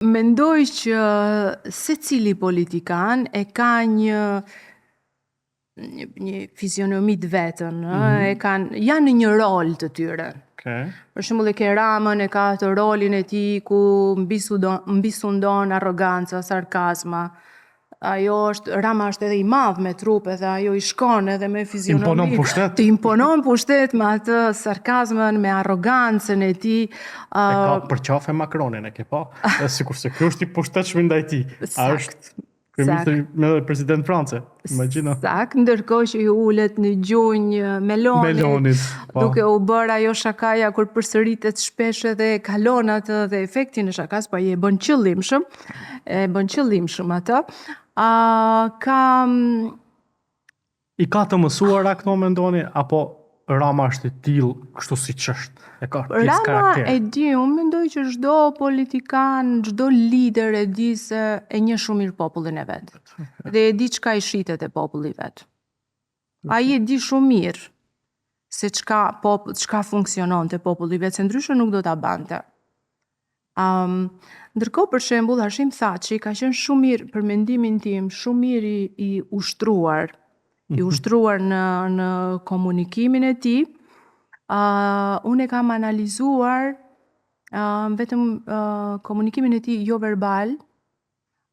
Mendoj që secili politikan e ka një fizionomi të vetën, janë në një rol të tyre. Për shembull e ke Ramën, e ka të rolin e tij ku mbisundon arroganca, sarkazma. Rama është edhe i madh me trup edhe ajo i shkon edhe me fizionomi. Imponon pushtet. Të imponon pushtet me atë sarkazmën, me arrogancën e tij. E ka përqafe Macronin, e ke pa? Sikur se ky është i pushtetshëm ndaj tij. A është kryeministri me president France? Imagjino. Sakt, ndërkohë që ju ulet në gjunjë Melonit, duke u bërë ajo shakaja kur përsëritet shpesh edhe kalon atë dhe efektin e shakas, pa i e bën qëllimshëm atë. I ka të mësuara këto mendoni, apo Rama është i tillë kështu siç është? E ka pjesë karakter. Rama e di, unë mendoj që çdo politikan, çdo lider e di se e njeh shumë mirë popullin e vet. Dhe e di çka i shitet e populli vet. Ai e di shumë mirë se çka funksionon te populli vet, se ndryshe nuk do ta bante. Ndërkohë për shembull Hashim Thaçi ka qenë shumë mirë për mendimin tim, shumë mirë i ushtruar. I ushtruar në komunikimin e tij. Unë e kam analizuar vetëm komunikimin e tij jo verbal,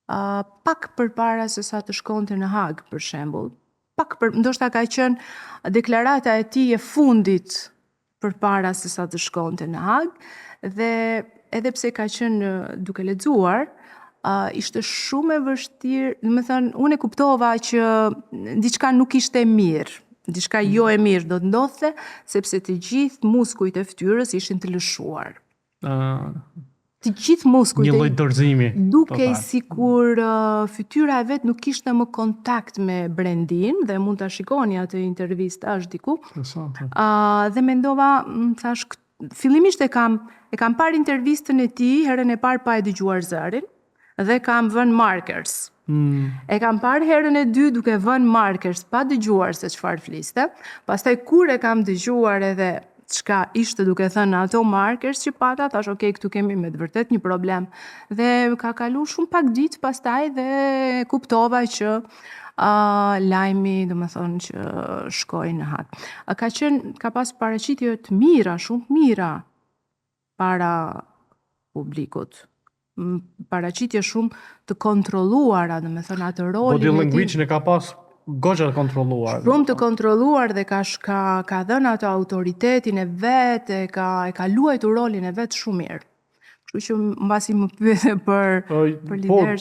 pak përpara se sa të shkonte në Hag, për shembull. Ndoshta ka qenë deklarata e tij e fundit përpara se sa të shkonte në Hag, dhe edhe pse ka qenë duke lexuar, ishte shumë e vështirë, domethënë unë e kuptova që diçka nuk ishte mirë, diçka jo e mirë do të ndodhte, sepse të gjithë muskujt e fytyrës ishin të lëshuar. Të gjithë muskujt. Një lloj dorëzimi. Dukej sikur fytyra e vet nuk kishte më kontakt me brendin, dhe mund ta shikoni atë intervistash diku. Dhe mendova, thash, fillimisht e kam parë intervistën e tij, herën e parë pa e dëgjuar zërin, dhe kam vënë markers. E kam parë herën e dytë duke vënë markers pa dëgjuar se çfarë fliste. Pastaj kur e kam dëgjuar edhe çka ishte duke thënë ato markers që pata, thash, okay, këtu kemi me të vërtet një problem. Dhe ka kalu shumë pak ditë pastaj dhe kuptova që lajmi, domethënë që shkoi në Hag. Ka pas paraqitje të mira, shumë mira para publikut. Paraqitje shumë të kontrolluara, domethënë atë rolin e tij. Body language-in e ka pas goxha të kontrolluar. Shumë të kontrolluar dhe ka dhënë ato autoritetin e vet, e ka luajtur rolin e vet shumë mirë. Kështu që mbasi më pyete për lider.